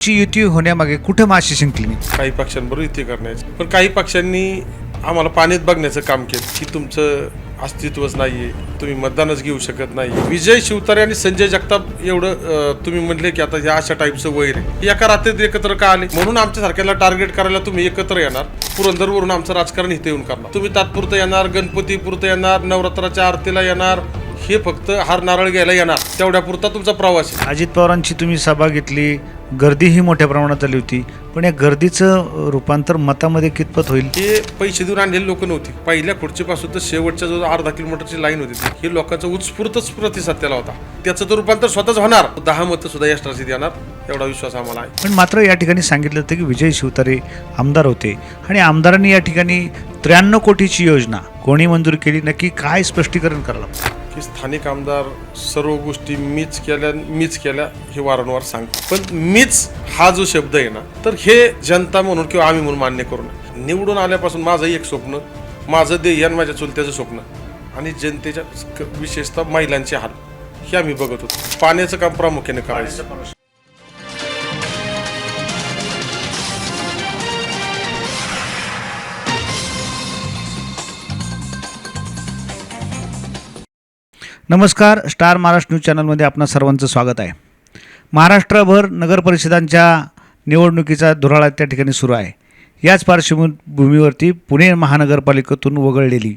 ची युती होण्यामागे कुठं माशी शिंकली? काही पक्षांबरोबर युती करण्याची, पण काही पक्षांनी आम्हाला पाण्यात बघण्याचं काम केलं की तुमचं अस्तित्वच नाहीये, तुम्ही मतदानच घेऊ शकत नाही. विजय शिवतारे आणि संजय जगताप एवढं तुम्ही म्हणले की आता या अशा टाईपचं वैर आहे, एका रात्रीत एकत्र का आले? म्हणून आमच्या सारख्याला टार्गेट करायला तुम्ही एकत्र येणार, पुरंदरवरून आमचं राजकारण इथे येऊन करणार. तुम्ही तात्पुरतं येणार, गणपती पुरतं येणार, नवरात्राच्या आरतीला येणार, हे फक्त हार नारळ घ्यायला येणार, तेवढ्या पुरता तुमचा प्रवास आहे. अजित पवारांची तुम्ही सभा घेतली, गर्दीही मोठ्या प्रमाणात झाली होती, पण या गर्दीचं रूपांतर मतामध्ये कितपत होईल? हे पैसे देऊन आणलेली लोक नव्हती. पहिल्या खुर्चीपासून तर शेवटच्या जो अर्धा किलोमीटरची लाईन होती हे लोकांचा उत्स्फूर्तच प्रतिसाद त्याला होता. त्याचं तर रूपांतर स्वतःच होणार. 10 मतं सुद्धा यशराशीत येणार एवढा विश्वास आम्हाला आहे. पण मात्र या ठिकाणी सांगितलं होतं की विजय शिवतारे आमदार होते आणि आमदारांनी या ठिकाणी 93 कोटीची योजना कोणी मंजूर केली, नक्की काय स्पष्टीकरण करायला? की स्थानिक आमदार सर्व गोष्टी मीच केल्या हे वारंवार सांगतात, पण मीच हा जो शब्द आहे ना, तर हे जनता म्हणून किंवा आम्ही म्हणून मान्य करू नये. निवडून आल्यापासून माझं एक स्वप्न, माझं ध्येय आणि माझ्या चुलत्याचं स्वप्न आणि जनतेच्या विशेषतः महिलांचे हाल हे आम्ही बघत होतो. पाण्याचं काम प्रामुख्याने करायचं. नमस्कार, स्टार महाराष्ट्र न्यूज चॅनलमध्ये आपणा सर्वांचं स्वागत आहे. महाराष्ट्रभर नगरपरिषदांच्या निवडणुकीचा धुराळा त्या ठिकाणी सुरू आहे. याच पार्श्वभूमीवरती पुणे महानगरपालिकेतून वगळलेली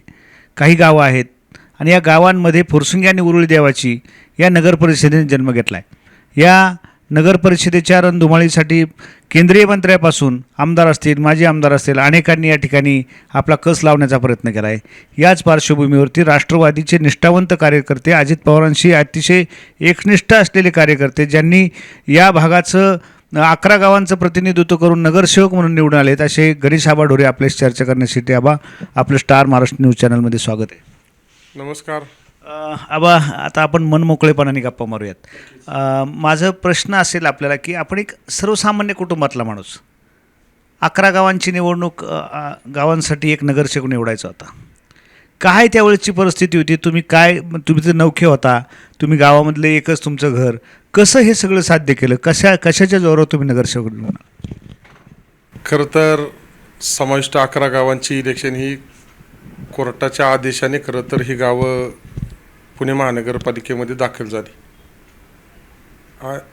काही गावं आहेत आणि या गावांमध्ये फुरसुंगी आणि उरुळी देवाची या नगरपरिषदेने जन्म घेतला आहे. या नगरपरिषदेच्या रणधुमाळीसाठी केंद्रीय मंत्र्यापासून आमदार असतील, माजी आमदार असतील, अनेकांनी या ठिकाणी आपला कस लावण्याचा प्रयत्न केला आहे. याच पार्श्वभूमीवरती राष्ट्रवादीचे निष्ठावंत कार्यकर्ते, अजित पवारांशी अतिशय एकनिष्ठ असलेले कार्यकर्ते, ज्यांनी या भागाचं 11 गावांचं प्रतिनिधित्व करून नगरसेवक म्हणून निवडून आलेत, असे गिरीश आबा ढोरे आपल्याशी चर्चा करण्यासाठी आबा आपलं स्टार महाराष्ट्र न्यूज चॅनलमध्ये स्वागत आहे. नमस्कार आबा, आता आपण मनमोकळेपणाने गप्पा मारूयात. माझं प्रश्न असेल आपल्याला की आपण एक सर्वसामान्य कुटुंबातला माणूस, 11 गावांची निवडणूक, गावांसाठी एक नगरसेवक निवडायचा होता. काय त्यावेळेची परिस्थिती होती? तुम्ही ते नौखे होता, तुम्ही गावामधले एकच तुमचं घर, कसं हे सगळं साध्य केलं? कशाच्या जोरावर तुम्ही नगरसेवक निवडणार? खरं तर समाविष्ट 11 गावांची इलेक्शन ही कोर्टाच्या आदेशाने खरं तर ही गावं पुणे महानगरपालिकेमध्ये दाखल झाली.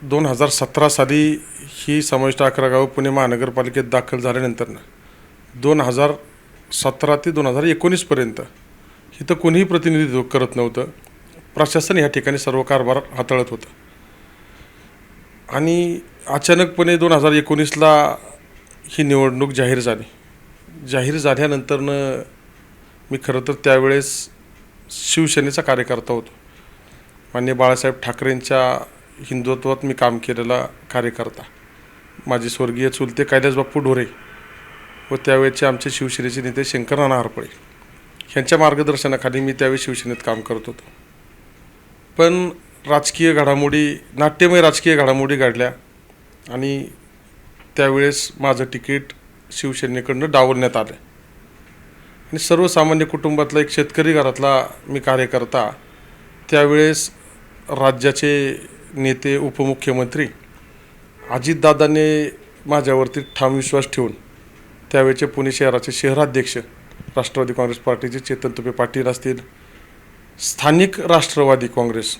2017 साली ही समाविष्ट 11 गावं पुणे महानगरपालिकेत दाखल झाल्यानंतर 2017 ते 2019पर्यंत इथं कोणीही प्रतिनिधित्व करत नव्हतं. प्रशासन ह्या ठिकाणी सर्व कारभार हाताळत होतं आणि अचानकपणे 2019ला ही निवडणूक जाहीर झाली. जाहीर झाल्यानंतरनं मी खरं तर त्यावेळेस शिवसेनेचा कार्यकर्ता होतो. माननीय बाळासाहेब ठाकरेंच्या हिंदुत्वात मी काम केलेला कार्यकर्ता, माझे स्वर्गीय चुलते कैलास बाप्पू ढोरे व त्यावेळेचे आमचे शिवसेनेचे नेते शंकरनाना हरपळे यांच्या मार्गदर्शनाखाली मी त्यावेळी शिवसेनेत काम करत होतो. पण राजकीय घडामोडी, नाट्यमय राजकीय घडामोडी घडल्या आणि त्यावेळेस माझं तिकीट शिवसेनेकडनं डावलण्यात आलं आणि सर्वसामान्य कुटुंबातला एक शेतकरी घरातला मी कार्यकर्ता, त्यावेळेस राज्याचे नेते उपमुख्यमंत्री अजितदादांनी माझ्यावरती ठाम विश्वास ठेवून त्यावेळेचे पुणे शहराचे शहराध्यक्ष राष्ट्रवादी काँग्रेस पार्टीचे चेतन तुपे पाटील असतील, स्थानिक राष्ट्रवादी काँग्रेस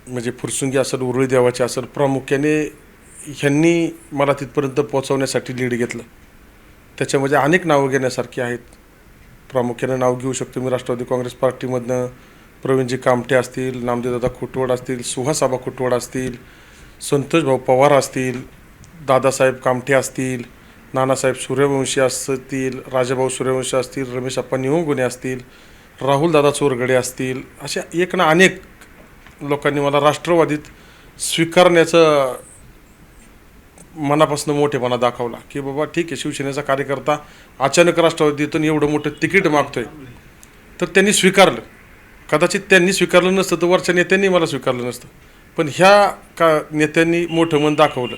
म्हणजे फुरसुंगी असेल, उरुळी देवाचे असेल, प्रामुख्याने ह्यांनी मला तिथपर्यंत पोहोचवण्यासाठी लीड घेतलं. त्याच्यामध्ये अनेक नावं घेण्यासारखी आहेत. प्रामुख्याने नाव घेऊ शकतो मी राष्ट्रवादी काँग्रेस पार्टीमधनं प्रवीणजी कामटे असतील, नामदेवदादा खुटवड असतील, सुहासाबा खुटवड असतील, संतोषभाऊ पवार असतील, दादासाहेब कामटे असतील, नानासाहेब सूर्यवंशी असतील, राजाभाऊ सूर्यवंशी असतील, रमेश अप्पा निवंगुणे असतील, राहुलदादा चोरगडे असतील, अशा एक ना अनेक लोकांनी मला राष्ट्रवादीत स्वीकारण्याचं मनापासून मोठेपणा दाखवला की बाबा ठीक आहे, शिवसेनेचा कार्यकर्ता अचानक राष्ट्रवादीतून एवढं मोठं तिकीट मागतोय, तर त्यांनी स्वीकारलं. कदाचित त्यांनी स्वीकारलं नसतं तर वरच्या नेत्यांनी मला स्वीकारलं नसतं, पण ह्या नेत्यांनी मोठं मन दाखवलं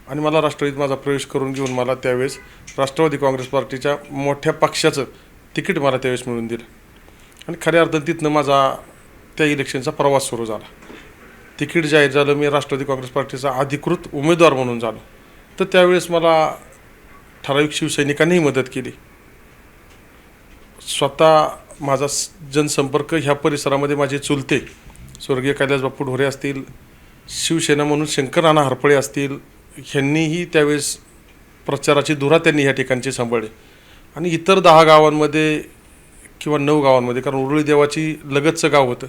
आणि मला राष्ट्रवादीत माझा प्रवेश करून घेऊन मला त्यावेळेस राष्ट्रवादी काँग्रेस पार्टीच्या मोठ्या पक्षाचं तिकीट मला त्यावेळेस मिळून दिलं आणि खऱ्या अर्थानं तिथनं माझा त्या इलेक्शनचा प्रवास सुरू झाला. तिकीट जाहीर झालं, मी राष्ट्रवादी काँग्रेस पार्टीचा अधिकृत उमेदवार म्हणून झालो, तर त्यावेळेस मला ठराविक शिवसैनिकांनीही मदत केली. स्वतः माझा जनसंपर्क ह्या परिसरामध्ये माझे चुलते स्वर्गीय कैलास बापू ढोरे असतील, शिवसेना म्हणून शंकर नाना हरपळे असतील, ह्यांनीही त्यावेळेस प्रचाराची धुरा त्यांनी ह्या ठिकाणची सांभाळली. आणि इतर 10 गावांमध्ये किंवा 9 गावांमध्ये, कारण उरुळी देवाची लगतचं गाव होतं,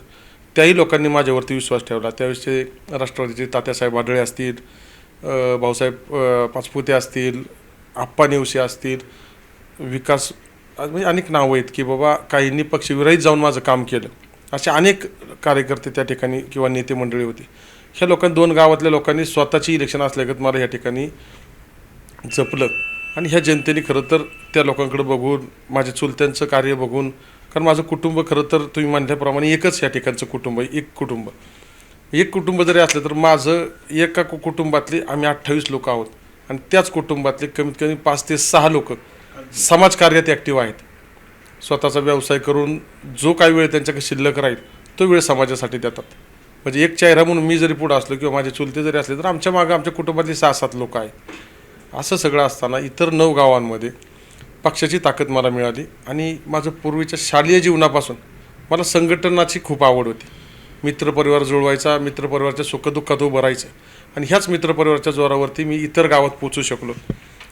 त्याही लोकांनी माझ्यावरती विश्वास ठेवला. त्यावेळेसचे राष्ट्रवादीचे तात्यासाहेब आढळे असतील, भाऊसाहेब पाचपुते असतील, आप्पा नेवसे असतील, विकास, म्हणजे अनेक नावं आहेत की बाबा काहींनी पक्षविरहित जाऊन माझं काम केलं. असे अनेक कार्यकर्ते त्या ठिकाणी किंवा नेते मंडळी होती. ह्या लोकांनी 2 गावातल्या लोकांनी स्वतःची इलेक्शन असल्यागत मला ह्या ठिकाणी जपलं. आणि ह्या जनतेने खरं तर त्या लोकांकडे बघून, माझ्या चुलत्यांचं कार्य बघून, कारण माझं कुटुंब खरं तर तुम्ही म्हणल्याप्रमाणे एकच ह्या ठिकाणचं कुटुंब आहे. एक कुटुंब जरी असलं तर माझं एका कुटुंबातले आम्ही 28 लोक आहोत. आणि त्याच कुटुंबातले कमीत कमी 5 ते 6 लोक समाजकार्यात ॲक्टिव्ह आहेत. स्वतःचा व्यवसाय करून जो काही वेळ त्यांच्याकडे शिल्लक राहील तो वेळ समाजासाठी देतात. म्हणजे एक चेहरा म्हणून मी जरी पुढं असलो किंवा माझे चुलते जरी असले तर आमच्या मागं आमच्या कुटुंबातले 6-7 लोक आहेत. असं सगळं असताना इतर 9 गावांमध्ये पक्षाची ताकद मला मिळाली. आणि माझं पूर्वीच्या शालेय जीवनापासून मला संघटनाची खूप आवड होती. मित्रपरिवार जुळवायचा, मित्रपरिवाराच्या सुखदुःखात उभं राहायचं. आणि ह्याच मित्रपरिवाराच्या जोरावरती मी इतर गावात पोचू शकलो.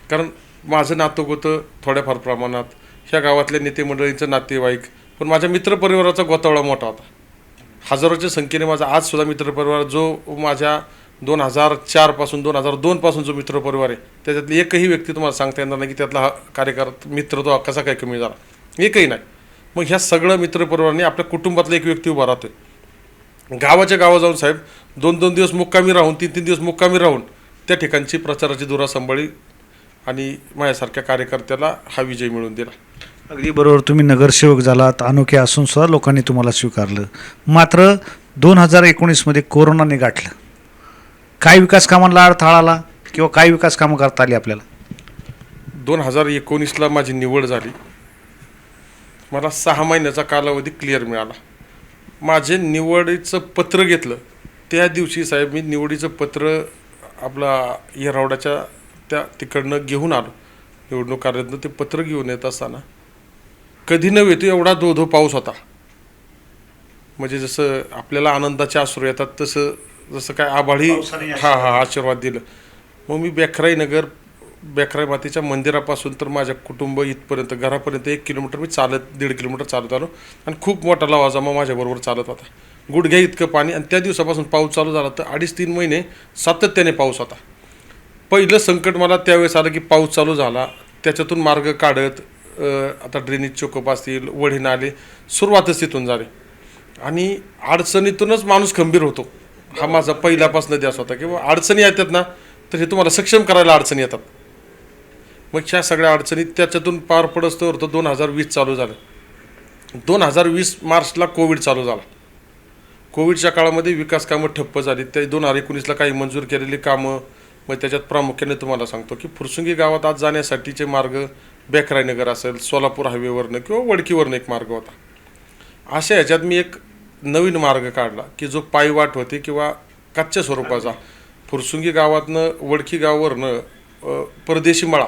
कारण माझं नातं होतं थोड्याफार प्रमाणात ह्या गावातल्या नेते मंडळींचं नातेवाईक, पण माझ्या मित्रपरिवाराचा गोतावळा मोठा होता. हजारोच्या संख्येने माझा आजसुद्धा मित्रपरिवार, जो माझ्या 2004 पासून 2002 पासून जो मित्रपरिवार आहे, त्याच्यातली एकही व्यक्ती तुम्हाला सांगता येणार नाही की त्यातला हा कार्यकर्ता मित्र तो कसा काय कमी झाला, एकही नाही. मग ह्या सगळं मित्रपरिवाराने आपल्या कुटुंबातला एक व्यक्ती उभा राहतोय. गावाच्या गावा जाऊन साहेब 2-2 दिवस मुक्कामी राहून, 3-3 दिवस मुक्कामी राहून त्या ठिकाणची प्रचाराची धुरा सांभाळली आणि माझ्यासारख्या कार्यकर्त्याला हा विजय मिळवून दिला. अगदी बरोबर. तुम्ही नगरसेवक झालात, अनोखे असून सुद्धा लोकांनी तुम्हाला स्वीकारलं. मात्र 2019मध्ये कोरोनाने गाठलं. काय विकास कामांना अडथळा आला किंवा काय विकास कामं करता आली आपल्याला? 2019ला माझी निवड झाली. मला 6 महिन्याचा कालावधी क्लिअर मिळाला. माझे निवडीचं पत्र घेतलं त्या दिवशी साहेब मी निवडीचं पत्र आपला येरवड्याच्या त्या तिकडनं घेऊन आलो. निवडणूक कार्यालयातनं ते पत्र घेऊन येत असताना कधी न येतो एवढा धो पाऊस होता. म्हणजे जसं आपल्याला आनंदाचे अश्रू येतात तसं जसं काय आभाळी आशीर्वाद दिलं. मग मी बेखराई मातेच्या मंदिरापासून तर माझ्या कुटुंब इथपर्यंत घरापर्यंत 1 किलोमीटर मी चालत 1.5 किलोमीटर चालत आलो. आणि खूप मोठा लवाजमा माझ्याबरोबर चालत होता. गुडघ्या इतकं पाणी. आणि त्या दिवसापासून पाऊस चालू झाला तर 2.5-3 महिने सातत्याने पाऊस होता. पहिलं संकट मला त्यावेळेस आलं की पाऊस चालू झाला, त्याच्यातून मार्ग काढत आता ड्रेनेज चोकअप असतील, वढे नाले, सुरुवातच तिथून झाली. आणि अडचणीतूनच माणूस खंबीर होतो, हा माझा पहिल्यापासून ध्यास होता. किंवा अडचणी येतात ना तर हे तुम्हाला सक्षम करायला अडचणी येतात. मग ह्या सगळ्या अडचणी त्याच्यातून पार पडस्तोवर तर 2020 चालू झालं. 2020 मार्चला कोविड चालू झाला. कोविडच्या काळामध्ये विकास कामं ठप्प झाली. त्या 2019ला काही मंजूर केलेली कामं, मग त्याच्यात प्रामुख्याने तुम्हाला सांगतो की फुरसुंगी गावात आज जाण्यासाठीचे मार्ग बेखराईनगर असेल, सोलापूर हायवेवरनं किंवा वडकीवरनं एक मार्ग होता. अशा ह्याच्यात मी एक नवीन मार्ग काढला की जो पायवाट होती किंवा कच्च्या स्वरूपाचा. फुरसुंगी गावातनं वडकी गावावरनं परदेशी मळा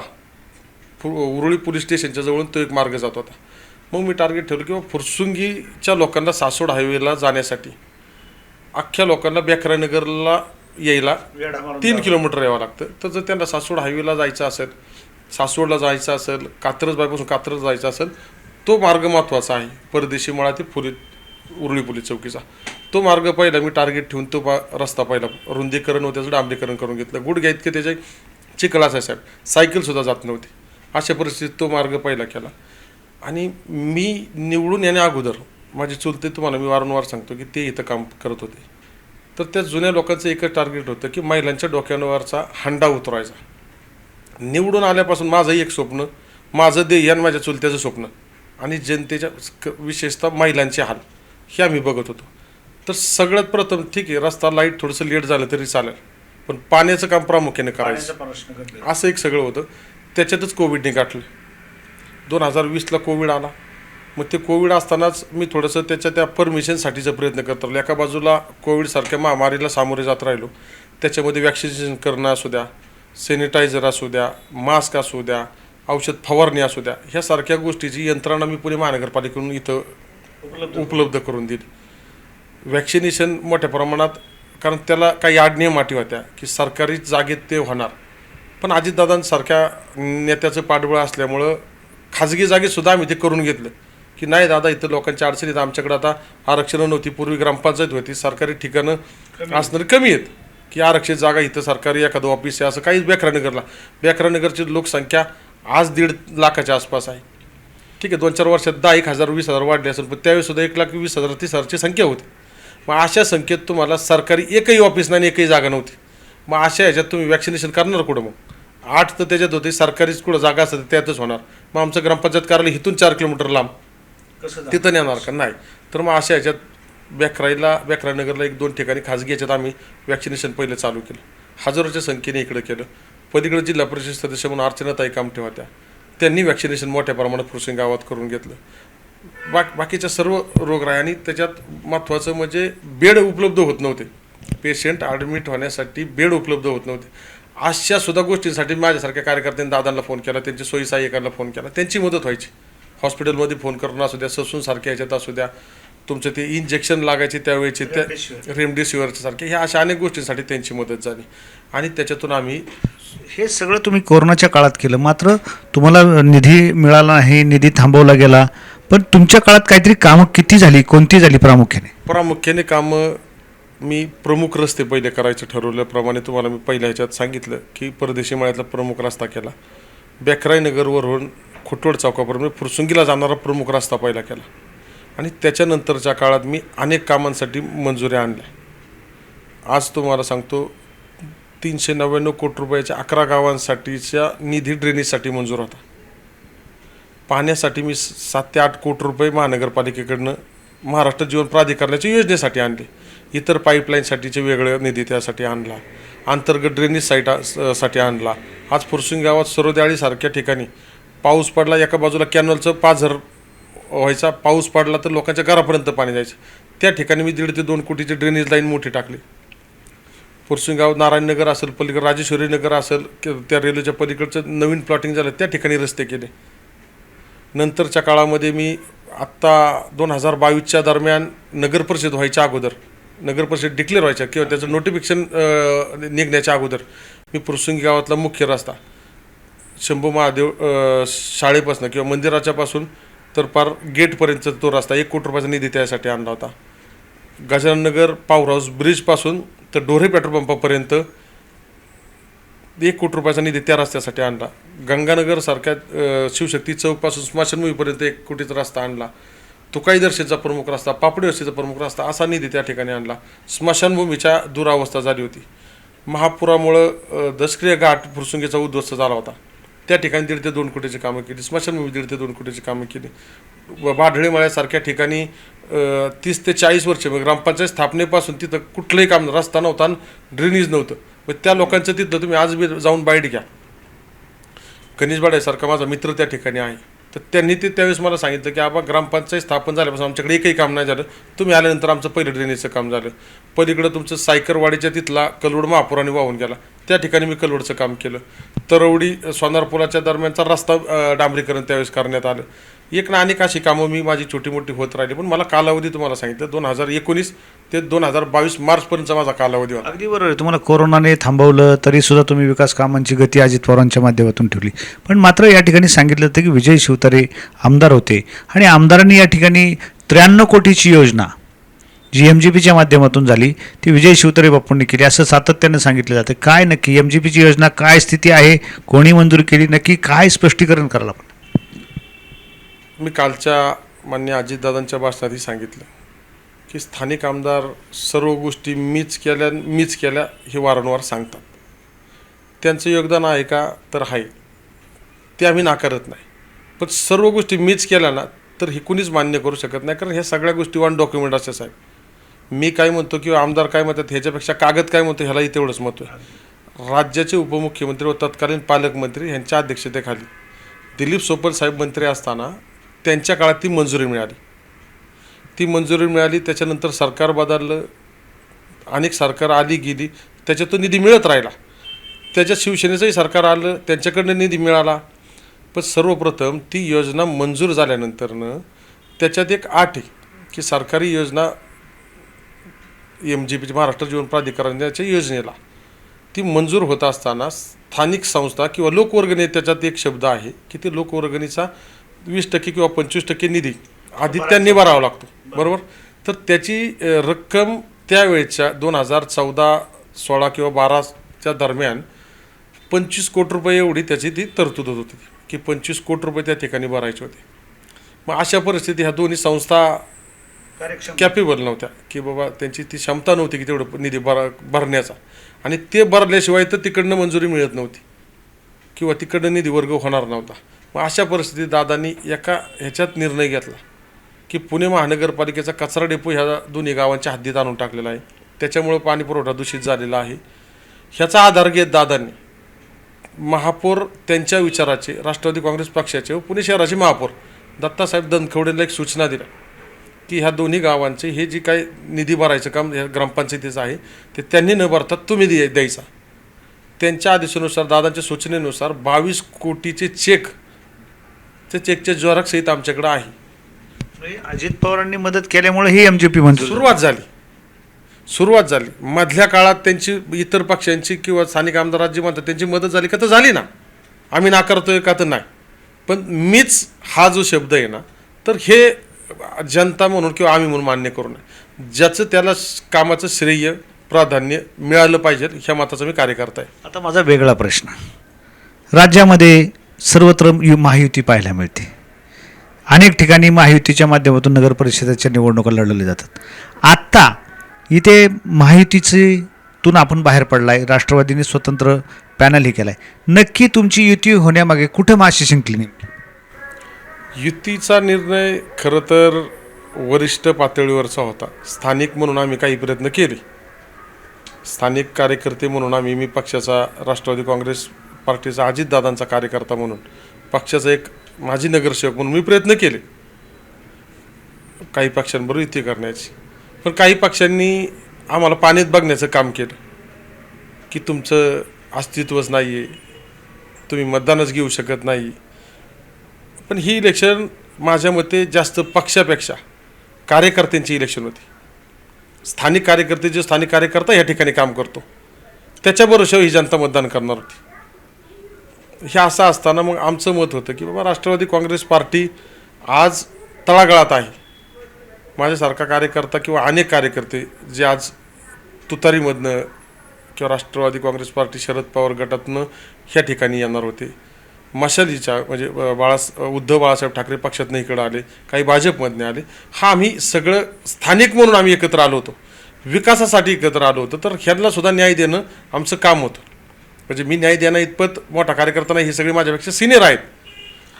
उरुळी पोलीस स्टेशनच्या जवळून तो एक मार्ग जात होता. मग मी टार्गेट ठेवलं किंवा फुरसुंगीच्या लोकांना सासवड हायवेला जाण्यासाठी अख्ख्या लोकांना बेखराईनगरला यायला 3 किलोमीटर यावं लागतं. तर जर त्यांना सासवड हायवेला जायचं असेल, सासवडला जायचं असेल, कात्रज बायपासून कात्रज जायचं असेल, तो मार्ग महत्त्वाचा आहे. परदेशी मळा ते उरुळी पोलीस चौकीचा तो मार्ग पहिला मी टार्गेट ठेवून तो रस्ता पहिला रुंदीकरण व त्याचं डांबरीकरण करून घेतलं. गुडघ्या इतके त्याचे चिखल असाय साहेब, सायकलसुद्धा जात नव्हती. अशा परिस्थितीत तो मार्ग पहिला केला. आणि मी निवडून येण्या अगोदर माझे चुलते तुम्हाला मी वारंवार सांगतो की ते इथं काम करत होते. तर त्या जुन्या लोकांचं एकच टार्गेट होतं की महिलांच्या डोक्यावरचा हंडा उतरवायचा. निवडून आल्यापासून माझंही एक स्वप्न, माझं ध्येय आणि माझ्या चुलत्याचं स्वप्न आणि जनतेच्या विशेषतः महिलांचे हाल हे आम्ही बघत होतो. तर सगळ्यात प्रथम ठीक आहे, रस्ता लाईट थोडंसं लेट झालं तरी चालेल, पण पाण्याचं काम प्रामुख्याने करायचं असं एक सगळं होतं. त्याच्यातच कोविडने गाठलं. 2020ला कोविड आला. मग ते कोविड असतानाच मी थोडंसं त्या परमिशनसाठीचा प्रयत्न करत राहिलो. एका बाजूला कोविडसारख्या महामारीला सामोरे जात राहिलो, त्याच्यामध्ये वॅक्सिनेशन करणं असू द्या, सॅनिटायझर असू द्या, मास्क असू द्या, औषध फवारणी असू द्या, ह्यासारख्या गोष्टीची यंत्रणा मी पुणे महानगरपालिकेकडून इथं उपलब्ध करून दिली. वॅक्सिनेशन मोठ्या प्रमाणात, कारण त्याला काही आडनियम अटी होत्या की सरकारी जागेत ते होणार, पण अजितदादांसारख्या नेत्याचं पाठबळ असल्यामुळं खाजगी जागेतसुद्धा आम्ही ते करून घेतलं की नाही दादा, इथं लोकांच्या अडचणीत आमच्याकडे आता आरक्षणं नव्हती, पूर्वी ग्रामपंचायत होती, सरकारी ठिकाणं असणारी कमी आहेत की आरक्षित जागा इथं सरकारी एखादं ऑफिस आहे असं काहीच. बेकरानगरची लोकसंख्या आज 1.5 लाखाच्या आसपास आहे. ठीक आहे, 2-4 वर्षात 10,000, 20,000 वाढले असेल, पण त्यावेळेसुद्धा 1,20,000, 30,000ची संख्या होती. मग अशा संख्येत तुम्हाला सरकारी एकही ऑफिस नाही, एकही जागा नव्हती. मग अशा ह्याच्यात तुम्ही वॅक्सिनेशन करणार कुठं? मग 8 तर त्याच्यात होते, सरकारीच कुठं जागा असते त्यातच होणार. मग आमचं ग्रामपंचायत कार्यालय इथून 4 किलोमीटर लांब, तिथं नेणार का? नाही. तर मग अशा ह्याच्यात बेकरानगरला 1-2 ठिकाणी खाजगी ह्याच्यात आम्ही वॅक्सिनेशन पहिलं चालू केलं. हजारोच्या संख्येने इकडं केलं. पलीकडे जिल्हा परिषद सदस्य म्हणून अर्चनाताई कामटे होत्या, त्यांनी वॅक्सिनेशन मोठ्या प्रमाणात फुरसून गावात करून घेतलं. बाकीच्या सर्व रोगराई, आणि त्याच्यात महत्त्वाचं म्हणजे बेड उपलब्ध होत नव्हते, पेशंट ॲडमिट होण्यासाठी बेड उपलब्ध होत नव्हते. अशा सुद्धा गोष्टींसाठी माझ्यासारख्या कार्यकर्त्यांनी दादांना फोन केला, त्यांची सोयी सहाय्यकांना फोन केला, त्यांची मदत व्हायची. हॉस्पिटलमध्ये फोन करणं असू द्या, ससूनसारख्या ह्याच्यात असू द्या, तुमचं ते इंजेक्शन लागायचे त्यावेळेचे त्या रेमडेसिवीरच्या सारखे, ह्या अशा अनेक गोष्टींसाठी त्यांची मदत झाली. आणि त्याच्यातून आम्ही हे सगळं तुम्ही कोरोनाच्या काळात केलं, मात्र तुम्हाला निधी मिळाला नाही, निधी थांबवला गेला. पण तुमच्या काळात काहीतरी कामं किती झाली, कोणती झाली प्रामुख्याने कामं? मी प्रमुख रस्ते पहिले करायचं ठरवल्याप्रमाणे तुम्हाला मी पहिल्या ह्याच्यात सांगितलं की परदेशी मळ्यातला प्रमुख रस्ता केला. बेकराईनगरवरून खोटवड चौकापर्यंत फुरसुंगीला जाणारा प्रमुख रस्ता पहिला केला. आणि त्याच्यानंतरच्या काळात मी अनेक कामांसाठी मंजुऱ्या आणल्या. आज तुम्हाला सांगतो 399 कोटी रुपयाच्या 11 गावांसाठीच्या निधी ड्रेनेजसाठी मंजूर होता. पाण्यासाठी मी 7 ते 8 कोटी रुपये महानगरपालिकेकडनं महाराष्ट्र जीवन प्राधिकरणाच्या योजनेसाठी आणले. इतर पाईपलाईनसाठीचे वेगळे निधी त्यासाठी आणला. अंतर्गत ड्रेनेज साठी आणला. आज फुरसुंगी गावात सरोद्याळीसारख्या ठिकाणी पाऊस पडला, एका बाजूला कॅनलचं पाझर व्हायचा, पाऊस पडला तर लोकांच्या घरापर्यंत पाणी जायचं, त्या ठिकाणी मी 1.5 ते 2 कोटीची ड्रेनेज लाईन मोठी टाकली. फुरसुंगी गाव नारायणनगर असेल, पलीकडे राजेश्वरी नगर असेल, त्या रेल्वेच्या पलीकडचं नवीन प्लॉटिंग झालं, त्या ठिकाणी रस्ते केले. नंतरच्या काळामध्ये मी आत्ता 2022च्या दरम्यान नगरपरिषद व्हायच्या अगोदर, नगरपरिषद डिक्लेअर व्हायच्या किंवा त्याचं नोटिफिकेशन निघण्याच्या अगोदर मी फुरसुंगी गावातला मुख्य रस्ता शंभू महादेव शाळेपासून किंवा मंदिराच्यापासून तर पार गेटपर्यंतचा तो रस्ता 1 कोटी रुपयाचा निधी त्यासाठी आणला होता. गजाननगर पॉवर हाऊस ब्रिजपासून तर डोरे पेट्रोल पंपापर्यंत 1 कोटी रुपयाचा निधी त्या रस्त्यासाठी आणला. गंगानगरसारख्या शिवशक्ती चौकपासून स्मशानभूमीपर्यंत 1 कोटीचा रस्ता आणला. तुकाई दर्शेचा प्रमुख रस्ता, पापडी वस्तीचा प्रमुख रस्ता, असा निधी त्या ठिकाणी आणला. स्मशानभूमीच्या दुरावस्था झाली होती. महापुरामुळं दशक्रिय घाट फुरसुंगीचा उद्ध्वस्त झाला होता, त्या ठिकाणी 1.5 ते 2 कोटीची कामं केली. स्मशानभूमी 1.5 ते 2 कोटीची कामं केली. बाढळे मळ्यासारख्या ठिकाणी 30 ते 40 वर्ष ग्रामपंचायत स्थापनेपासून तिथं कुठलंही काम, रस्ता नव्हता, ड्रेनेज नव्हतं. मग त्या लोकांचं तिथलं तुम्ही आज बी जाऊन बाईट घ्या. गणेश बाडायसारखा माझा मित्र त्या ठिकाणी आहे, तर त्यांनी ते त्यावेळेस मला सांगितलं की आबा ग्रामपंचायत स्थापन झाल्यापासून आमच्याकडे एकही काम नाही झालं, तुम्ही आल्यानंतर आमचं पहिलं ड्रेनेजचं काम झालं. पलीकडं तुमचं सायकरवाडीच्या तिथला कलवड महापुराने वाहून गेला, त्या ठिकाणी मी कलवडचं काम केलं. तरवडी सोनार पुलाच्या दरम्यानचा रस्ता डांबरीकरण त्यावेळेस करण्यात आलं. एक ना अनेक अशी कामं मी माझी छोटी मोठी होत राहिली. पण मला कालावधी तुम्हाला सांगितलं 2019 ते 2022 मार्चपर्यंतचा माझा कालावधी होता. अगदी बरोबर आहे. तुम्हाला कोरोनाने थांबवलं तरी सुद्धा तुम्ही विकास कामांची गती अजित पवारांच्या माध्यमातून ठेवली. पण मात्र या ठिकाणी सांगितलं होतं की विजय शिवतारे आमदार होते आणि आमदारांनी या ठिकाणी 93 कोटीची योजना जी MGPच्या माध्यमातून झाली ती विजय शिवतारे बापूंनी केली असं सातत्यानं सांगितलं जातं. काय नक्की MGPची योजना काय स्थिती आहे, कोणी मंजूर केली, नक्की काय स्पष्टीकरण करायला आपण? मी कालच्या मान्य अजितदादांच्या भाषणातही सांगितलं की स्थानिक आमदार सर्व गोष्टी मीच केल्या हे वारंवार सांगतात. त्यांचं योगदान आहे का? तर आहे, ते आम्ही नाकारत नाही. पण सर्व गोष्टी मीच केल्या ना तर हे कुणीच मान्य करू शकत नाही, कारण ह्या सगळ्या गोष्टी ऑन डॉक्युमेंट असते साहेब. मी काय म्हणतो किंवा आमदार काय म्हणतात ह्याच्यापेक्षा कागद काय म्हणतो ह्यालाही तेवढंच महत्त्व आहे. राज्याचे उपमुख्यमंत्री व तत्कालीन पालकमंत्री यांच्या अध्यक्षतेखाली दिलीप सोपल साहेब मंत्री असताना त्यांच्या काळात ती मंजुरी मिळाली. त्याच्यानंतर सरकार बदललं, अनेक सरकार आली गेली, त्याच्यातून निधी मिळत राहिला. त्याच्यात शिवसेनेचंही सरकार आलं, त्यांच्याकडनं निधी मिळाला. पण सर्वप्रथम ती योजना मंजूर झाल्यानंतरनं त्याच्यात एक अट आहे की सरकारी योजना MGP महाराष्ट्र जीवन प्राधिकरणाच्या योजनेला ती मंजूर होत असताना स्थानिक संस्था किंवा लोकवर्गणी, त्याच्यात एक शब्द आहे की ते लोकवर्गणीचा 20% किंवा 25% निधी आधी त्यांनी भरावा लागतो, बरोबर. तर त्याची रक्कम त्यावेळेच्या 2014-16 किंवा 12च्या दरम्यान 25 कोटी रुपये एवढी त्याची ती तरतूद होती की 25 कोटी रुपये त्या ठिकाणी भरायचे होते. मग अशा परिस्थितीत ह्या दोन्ही संस्था कॅपेबल नव्हत्या की बाबा, त्यांची ती क्षमता नव्हती की तेवढं निधी भरण्याचा, आणि ते भरल्याशिवाय तर तिकडनं मंजुरी मिळत नव्हती किंवा तिकडनं निधी वर्ग होणार नव्हता. मग अशा परिस्थितीत दादांनी एका ह्याच्यात निर्णय घेतला की पुणे महानगरपालिकेचा कचरा डेपो ह्या दोन्ही गावांच्या हद्दीत आणून टाकलेला आहे, त्याच्यामुळं पाणी पुरवठा दूषित झालेला आहे. ह्याचा आधार घेत दादांनी महापौर त्यांच्या विचाराचे, राष्ट्रवादी काँग्रेस पक्षाचे व पुणे शहराचे महापौर दत्तासाहेब दनखवडेंना एक सूचना दिल्या की ह्या दोन्ही गावांचे हे जे काही निधी भरायचं काम ह्या ग्रामपंचायतीचं आहे ते त्यांनी न भरता तुम्ही द्यायचा. त्यांच्या आदेशानुसार, दादांच्या सूचनेनुसार 22 कोटीचे चेकचे झेरॉक्स आमच्याकडे आहे. अजित पवारांनी मदत केल्यामुळे ही MGP मंजूर सुरुवात झाली. मधल्या काळात त्यांची इतर पक्षांची किंवा स्थानिक आमदार जी म्हणतात त्यांची मदत झाली का, तर झाली ना, आम्ही नाकारतोय का, तर नाही. पण मीच हा जो शब्द आहे ना, तर हे जनता म्हणून किंवा आम्ही म्हणून मान्य करू नये. ज्याचं त्याला कामाचं श्रेय प्राधान्य मिळालं पाहिजे ह्या मताचा मी कार्यकर्ता आहे. आता माझा वेगळा प्रश्न, राज्यामध्ये सर्वत्र महायुती पाहायला मिळते. अनेक ठिकाणी महायुतीच्या माध्यमातून नगर परिषदेच्या निवडणुका लढवल्या जातात. आत्ता इथे महायुतीतून आपण बाहेर पडलाय, राष्ट्रवादीने स्वतंत्र पॅनलही केलाय. नक्की तुमची युती होण्यामागे कुठं माशी शिंकली नेमकी? युतीचा निर्णय खरं तर वरिष्ठ पातळीवरचा होता. स्थानिक म्हणून आम्ही काही प्रयत्न केले. स्थानिक कार्यकर्ते म्हणून मी पक्षाचा, राष्ट्रवादी काँग्रेस पार्टीचा अजितदादांचा कार्यकर्ता म्हणून, पक्षाचा एक माजी नगरसेवक म्हणून मी प्रयत्न केले काही पक्षांबरोबर युती करण्याची. पण काही पक्षांनी आम्हाला पाण्यात बघण्याचं काम केलं की तुमचं अस्तित्वच नाही आहे, तुम्ही मतदानच घेऊ शकत नाही. पण ही इलेक्शन माझ्या मते जास्त पक्षापेक्षा कार्यकर्त्यांची इलेक्शन होती. स्थानिक कार्यकर्ते, जे स्थानिक कार्यकर्ता या ठिकाणी काम करतो त्याच्याबरोबर ही जनता मतदान करणार होती. हे असं असताना मग आमचं मत होतं की बाबा, राष्ट्रवादी काँग्रेस पार्टी आज तळागाळात आहे. माझ्यासारखा कार्यकर्ता किंवा अनेक कार्यकर्ते जे आज तुतारीमधनं किंवा राष्ट्रवादी काँग्रेस पार्टी शरद पवार गटातनं ह्या ठिकाणी येणार होते. मशालीच्या म्हणजे उद्धव बाळासाहेब ठाकरे पक्षातनं इकडं आले, काही भाजपमधने आले. हा आम्ही सगळं स्थानिक म्हणून आम्ही एकत्र आलो होतो, विकासासाठी एकत्र आलो होतो. तर ह्यांना सुद्धा न्याय देणं आमचं काम होतं. म्हणजे मी न्याय देणं इतपत मोठा कार्यकर्ता नाही, हे सगळे माझ्यापेक्षा सिनियर आहेत.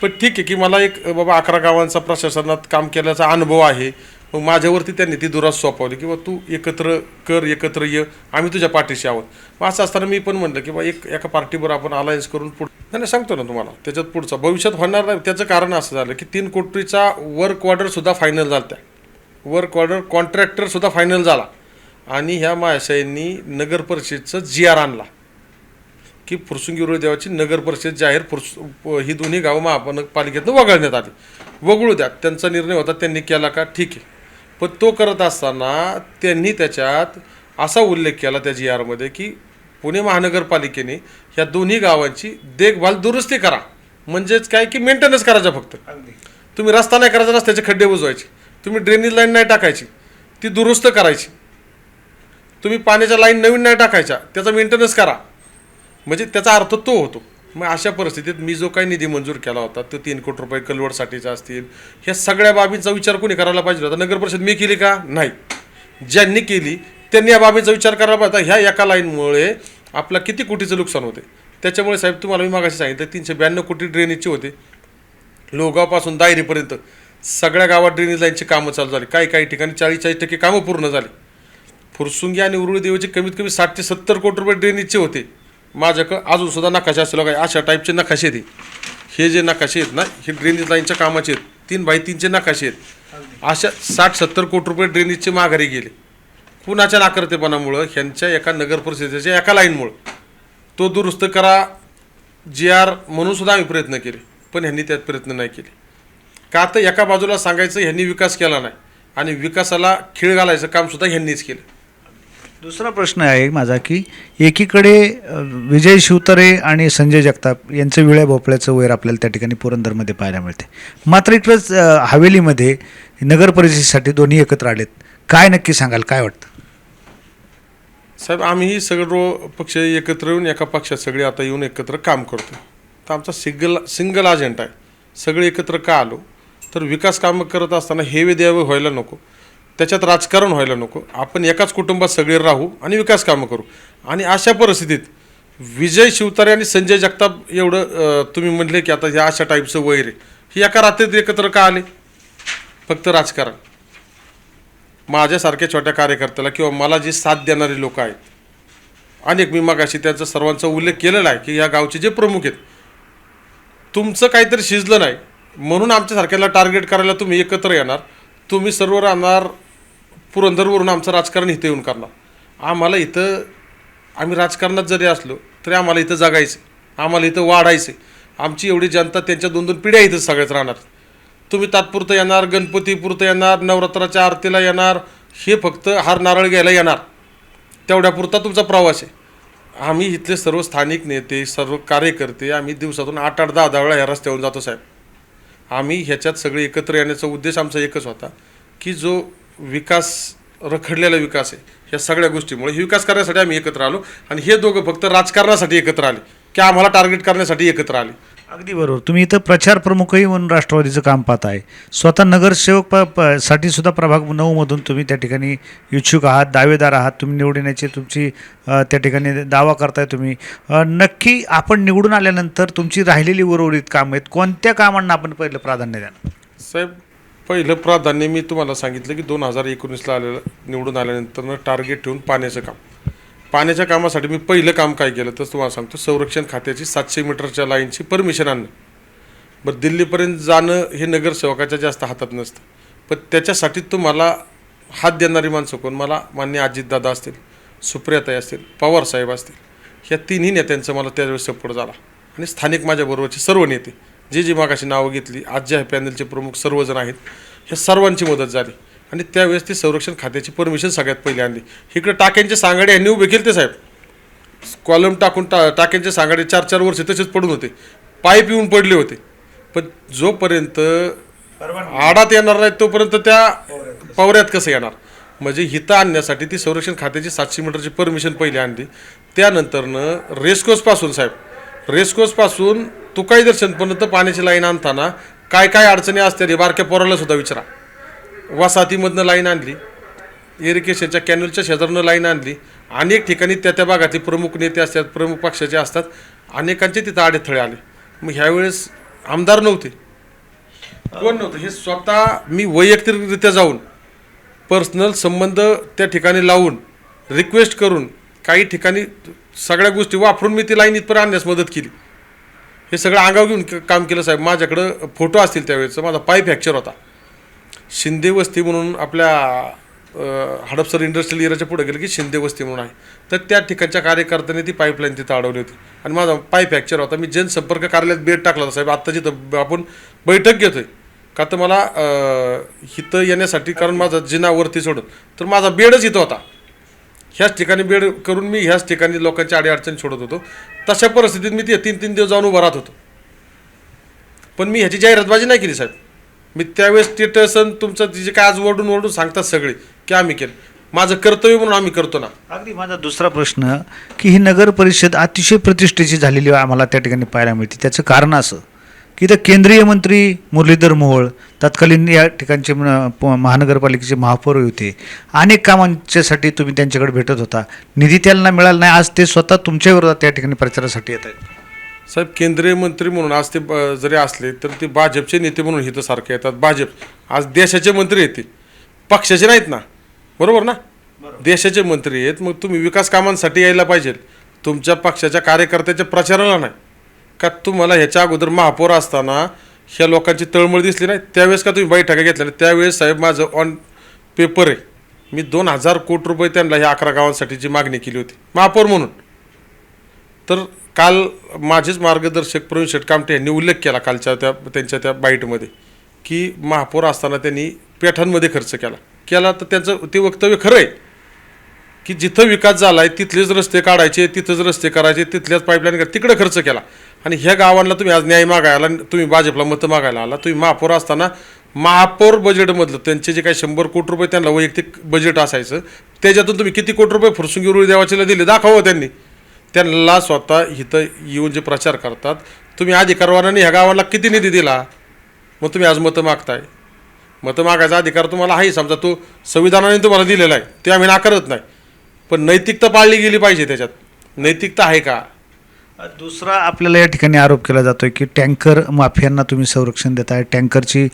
पण ठीक आहे की मला एक बाबा 11 गावांचा प्रशासनात काम केल्याचा अनुभव आहे. मग माझ्यावरती त्यांनी ती दुरास सोपवली की बाबा तू एकत्र कर, एकत्र ये, आम्ही तुझ्या पाठीशी आहोत. मग असं असताना मी पण म्हटलं की बाबा एका पार्टीवर आपण अलायन्स करून नाही सांगतो ना तुम्हाला, त्याच्यात पुढचा भविष्यात होणार नाही. त्याचं कारण असं झालं की 3 कोटीचा वर्क ऑर्डरसुद्धा फायनल झाला. त्या वर्क ऑर्डर कॉन्ट्रॅक्टरसुद्धा फायनल झाला. आणि ह्या महाशयांनी नगर परिषदचं GR आणला की फुरसुंगी देवाची नगर परिषद जाहीर ही दोन्ही गावं महापालिकेतनं वगळण्यात आली. वगळू द्या, त्यांचा निर्णय होता, त्यांनी केला का ठीक आहे. पण तो करत असताना त्यांनी त्याच्यात असा उल्लेख केला त्या GRमध्ये की पुणे महानगरपालिकेने ह्या दोन्ही गावांची देखभाल दुरुस्ती करा. म्हणजेच काय की मेंटेनन्स करायचा फक्त. तुम्ही रस्ता नाही करायचा, रस्त्याचे खड्डे बुजवायचे, तुम्ही ड्रेनेज लाईन नाही टाकायची, ती दुरुस्त करायची, तुम्ही पाण्याच्या लाईन नवीन नाही टाकायच्या, त्याचा मेंटेनन्स करा. म्हणजे त्याचा अर्थ तो होतो. मग अशा परिस्थितीत मी जो काही निधी मंजूर केला होता तो 3 कोटी रुपये कलवडसाठीचा असतील, ह्या सगळ्या बाबींचा विचार कोणी करायला पाहिजे होता? नगर परिषद मी केली का? नाही. ज्यांनी केली त्यांनी या बाबींचा विचार करायला पाहिजे. ह्या एका लाईनमुळे आपला किती कोटीचं नुकसान होते. त्याच्यामुळे साहेब तुम्हाला मी मागाशी सांगितलं 392 कोटी ड्रेनेजचे होते. लोगावपासून दायरीपर्यंत सगळ्या गावात ड्रेनेज लाईनची कामं चालू झाली. काही ठिकाणी 40% कामं पूर्ण झाली. फुरसुंगी आणि उरुळी देवीचे कमीत कमी 60 ते 70 कोटी रुपये ड्रेनेजचे होते. माझ्याकडं अजूनसुद्धा नकाशे असले काय अशा टाईपचे नकाशे आहेत. हे जे नकाशे आहेत ना, हे ड्रेनेज लाईनच्या कामाचे आहेत. 3x3चे नकाशे आहेत. अशा 60-70 कोटी रुपये ड्रेनेजचे माघारी गेले. कुणाच्या नाकर्तेपणामुळं ह्यांच्या एका नगर परिषदेच्या एका लाईनमुळं. तो दुरुस्त करा GR म्हणून सुद्धा आम्ही प्रयत्न केले, पण ह्यांनी त्यात प्रयत्न नाही केले. का तर एका बाजूला सांगायचं ह्यांनी विकास केला नाही आणि विकासाला खीळ घालायचं कामसुद्धा ह्यांनीच केलं. दुसरा प्रश्न आहे माझा की एकीकडे विजय शिवतारे आणि संजय जगताप यांचं विळ्या भोपळ्याचं वैर आपल्याला त्या ठिकाणी पुरंदरमध्ये पाहायला मिळते. मात्र इकडंच हवेलीमध्ये नगर परिषदेसाठी दोन्ही एकत्र आलेत. काय नक्की सांगाल, काय वाटतं? साहेब, आम्ही सगळं पक्ष एकत्र येऊन एका पक्षात सगळे आता येऊन एकत्र काम करतो. तर आमचा सिंगल अजेंडा आहे. सगळे एकत्र का आलो तर विकास कामं करत असताना हेवे द्यावे व्हायला नको, त्याच्यात राजकारण व्हायला नको. आपण एकाच कुटुंबात सगळे राहू आणि विकास कामं करू. आणि अशा परिस्थितीत विजय शिवतारे आणि संजय जगताप एवढं तुम्ही म्हटले की आता ह्या अशा टाईपचं वैर आहे, ही एका रात्रीत एकत्र का आले? फक्त राजकारण. माझ्यासारख्या छोट्या कार्यकर्त्याला किंवा मला जी साथ देणारी लोक आहेत अनेक, मी मगाशी त्यांचा सर्वांचा उल्लेख केलेला आहे की या गावचे जे प्रमुख आहेत, तुमचं काहीतरी शिजलं नाही म्हणून आमच्यासारख्याला टार्गेट करायला तुम्ही एकत्र येणार. तुम्ही सर्व राहणार पुरंदरवरून आमचं राजकारण इथं येऊन करणार. आम्हाला इथं, आम्ही राजकारणात जरी असलो तरी आम्हाला इथं जगायचं, आम्हाला इथं वाढायचं. आमची एवढी जनता त्यांच्या 2-2 पिढ्या इथं सगळ्याच राहणार. तुम्ही तात्पुरतं येणार, गणपतीपुरतं येणार, नवरात्राच्या आरतीला येणार, हे फक्त हार नारळ घ्यायला येणार, तेवढ्यापुरता तुमचा प्रवास आहे. आम्ही इथले सर्व स्थानिक नेते, सर्व कार्यकर्ते आम्ही दिवसातून 8-8, 10-10 वेळा ह्या रस्त्यावरून जातो साहेब. आम्ही ह्याच्यात सगळे एकत्र येण्याचा उद्देश आमचा एकच होता की जो विकास, रखडलेला विकास आहे, ह्या सगळ्या गोष्टीमुळे हे विकास करण्यासाठी आम्ही एकत्र आलो. आणि हे दोघं फक्त राजकारणासाठी एकत्र आले की आम्हाला टार्गेट करण्यासाठी एकत्र आले. अगदी बरोबर. तुम्ही इथं प्रचार प्रमुखही म्हणून राष्ट्रवादीचं काम पाहताय. स्वतः नगरसेवक साठी सुद्धा प्रभाग 9मधून तुम्ही त्या ठिकाणी इच्छुक आहात, दावेदार आहात. तुम्ही निवडून येण्याची तुमची त्या ठिकाणी दावा करताय तुम्ही. नक्की आपण निवडून आल्यानंतर तुमची राहिलेली उर्वरित कामं आहेत, कोणत्या कामांना आपण पहिलं प्राधान्य द्या? साहेब, पहिलं प्राधान्य मी तुम्हाला सांगितलं की 2019ला निवडून आल्यानंतर टार्गेट ठेवून पाण्याचं काम. पाण्याच्या कामासाठी मी पहिलं काम काय केलं तर तुम्हाला सांगतो, संरक्षण खात्याची 700 मीटरच्या लाईनची परमिशन आणणं. बरं, दिल्लीपर्यंत जाणं हे नगरसेवकाच्या जास्त हातात नसतं, पण त्याच्यासाठी तुम्हाला हात देणारी माणसं कोण? मला मान्य अजितदादा असतील, सुप्रियाताई असतील, पवारसाहेब असतील, ह्या तिन्ही नेत्यांचा मला त्यावेळेस सपोर्ट झाला. आणि स्थानिक माझ्याबरोबरचे सर्व नेते जी मागाशी नावं घेतली, आज ज्या पॅनलचे प्रमुख सर्वजण आहेत, ह्या सर्वांची मदत झाली. आणि त्यावेळेस ती संरक्षण खात्याची परमिशन सगळ्यात पहिली आणली. इकडे टाक्यांचे सांगाडे यांनी उभे केले ते साहेब. कॉलम टाकून टाक्यांचे सांगाडे 4-4 वर्ष तसेच पडून होते, पाईप येऊन पडले होते. पण जोपर्यंत आडात येणार नाही तोपर्यंत त्या पवऱ्यात कसं येणार? म्हणजे हितं आणण्यासाठी ती संरक्षण खात्याची 700 मीटरची परमिशन पहिली आणली. त्यानंतरनं रेसकोर्सपासून साहेब, रेसकोर्सपासून तुकाई दर्शनपर्यंत पाण्याची लाईन आणताना काय काय अडचणी असतात हे बारक्या पोराला सुद्धा विचारा. वसाहतीमधनं लाईन आणली, इरिगेशनच्या कॅनलच्या शेजारनं लाईन आणली. अनेक ठिकाणी त्या भागातले प्रमुख नेते असतात, प्रमुख पक्षाचे असतात, अनेकांचे तिथं आडेथळे आले. मग ह्यावेळेस आमदार नव्हते, कोण नव्हतं. हे स्वतः मी वैयक्तिकरित्या जाऊन पर्सनल संबंध त्या ठिकाणी लावून रिक्वेस्ट करून काही ठिकाणी सगळ्या गोष्टी वापरून मी ती लाईन इथपर्यंत आणण्यास मदत केली. हे सगळं अंगावर घेऊन काम केलं साहेब. माझ्याकडं फोटो असतील त्यावेळेचा. माझा पाय फ्रॅक्चर होता. शिंदे वस्ती म्हणून आपल्या हडपसर इंडस्ट्रियल एरियाच्या पुढे गेलं की शिंदे वस्ती म्हणून आहे, तर त्या ठिकाणच्या कार्यकर्त्यांनी ती पाईपलाईन तिथं अडवली होती आणि माझा पाय फ्रॅक्चर होता. मी जनसंपर्क कार्यालयात बेड टाकला होता साहेब. आत्ता जिथं आपण बैठक घेतोय का तर मला इथं येण्यासाठी, कारण माझा जिनावरती सोडून तर माझा बेडच इथं होता. ह्याच ठिकाणी बेड करून मी ह्याच ठिकाणी लोकांच्या अडीअडचणी सोडत होतो. तशा परिस्थितीत मी ते 3-3 दिवस जाऊन उभा राहत होतो. पण मी ह्याची जाहिरातबाजी नाही केली साहेब. मी त्यावेळेस स्टेटस तुमचं जे काय आज ओरडून सांगतात सगळे की आम्ही केलं, माझं कर्तव्य म्हणून आम्ही करतो ना. अगदी माझा दुसरा प्रश्न की ही नगर परिषद अतिशय प्रतिष्ठेची झालेली आम्हाला त्या ठिकाणी पाहायला मिळते. त्याचं कारण असं की तर केंद्रीय मंत्री मुरलीधर मोहोळ तत्कालीन या ठिकाणचे महानगरपालिकेचे महापौर होते. अनेक कामांच्यासाठी तुम्ही त्यांच्याकडे भेटत होता, निधी त्यांना मिळाला नाही. आज ते स्वतः तुमच्या विरोधात त्या ठिकाणी प्रचारासाठी येत आहेत. साहेब, केंद्रीय मंत्री म्हणून आज ते जरी असले तर ते भाजपचे नेते म्हणून इथं सारखे येतात. भाजप आज देशाचे मंत्री आहेत, पक्षाचे नाहीत ना, बरोबर ना? देशाचे मंत्री आहेत. मग तुम्ही विकास कामांसाठी यायला पाहिजे, तुमच्या पक्षाच्या कार्यकर्त्याच्या प्रचाराला नाही का? तुम्हाला ह्याच्या अगोदर महापौर असताना ह्या लोकांची तळमळ दिसली नाही त्यावेळेस का तुम्ही बैठका घेतल्या नाही त्यावेळेस साहेब माझं ऑन पेपर आहे मी 2,000 कोटी रुपये त्यांना ह्या 11 गावांसाठीची मागणी केली होती महापौर म्हणून. तर काल माझेच मार्गदर्शक प्रवीण शेठ कामटे यांनी उल्लेख केला कालच्या त्यांच्या त्या बाईटमध्ये की महापौर असताना त्यांनी पेठांमध्ये खर्च केला तर त्यांचं ते वक्तव्य खरं आहे की जिथं विकास झाला आहे तिथलेच रस्ते काढायचे तिथंच रस्ते करायचे तिथल्याच पाईपलाईन तिकडे खर्च केला. आणि ह्या गावांना तुम्ही आज न्याय मागायला तुम्ही भाजपला मतं मागायला आला. तुम्ही महापौर असताना महापौर बजेटमधलं त्यांचे जे काही 100 कोटी रुपये त्यांना वैयक्तिक बजेट असायचं त्याच्यातून तुम्ही किती कोटी रुपये फुरसुंगी रुळी देवाचीला दिले दाखवा त्यांना स्वतः इथं येऊन जे प्रचार करतात तुम्ही अधिकारवानाने ह्या गावाला किती निधी दिला मग तुम्ही आज मतं मागताय. मतं मागायचा अधिकार तुम्हाला आहे समजा तो संविधानाने तुम्हाला दिलेला आहे ते आम्ही नाकारत नाही पण नैतिकता पाळली गेली पाहिजे त्याच्यात नैतिकता आहे का. दुसरा आपल्याला या ठिकाणी आरोप केला जातोय की टँकर माफियांना तुम्ही संरक्षण देताय टँकरची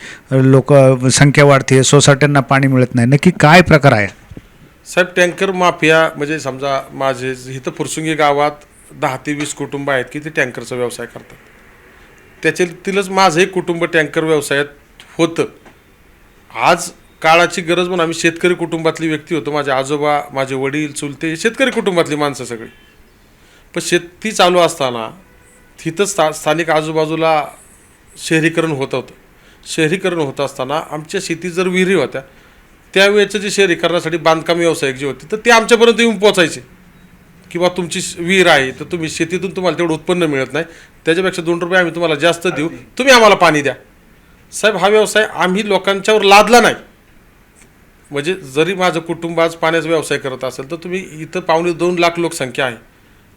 संख्या वाढते सोसायट्यांना पाणी मिळत नाही नक्की काय प्रकार आहे. साहेब टँकर माफिया म्हणजे समजा माझे इथं फुरसुंगी गावात 10 ते 20 कुटुंब आहेत की ते टँकरचा व्यवसाय करतात त्याच्यातीलच माझंही कुटुंब टँकर व्यवसायात होतं. आज काळाची गरज म्हणून आम्ही शेतकरी कुटुंबातली व्यक्ती होतो माझे आजोबा माझे वडील चुलते शेतकरी कुटुंबातली माणसं सगळी. पण शेती चालू असताना तिथं स्थानिक आजूबाजूला शहरीकरण होत होतं. शहरीकरण होत असताना आमच्या शेतीत जर विहिरी होत्या त्यावेळेचं जे शहरीकरणासाठी बांधकाम व्यावसायिक जे होते तर ते आमच्यापर्यंत येऊन पोचायचे की बा तुमची विहीर आहे तर तुम्ही शेतीतून तुम्हाला तेवढं उत्पन्न मिळत नाही त्याच्यापेक्षा 2 रुपये आम्ही तुम्हाला जास्त देऊ तुम्ही आम्हाला पाणी द्या. साहेब हा व्यवसाय आम्ही लोकांच्यावर लादला नाही. म्हणजे जरी माझं कुटुंब आज पाण्याचा व्यवसाय करत असेल तर तुम्ही इथं 2.25 लाख लोकसंख्या आहे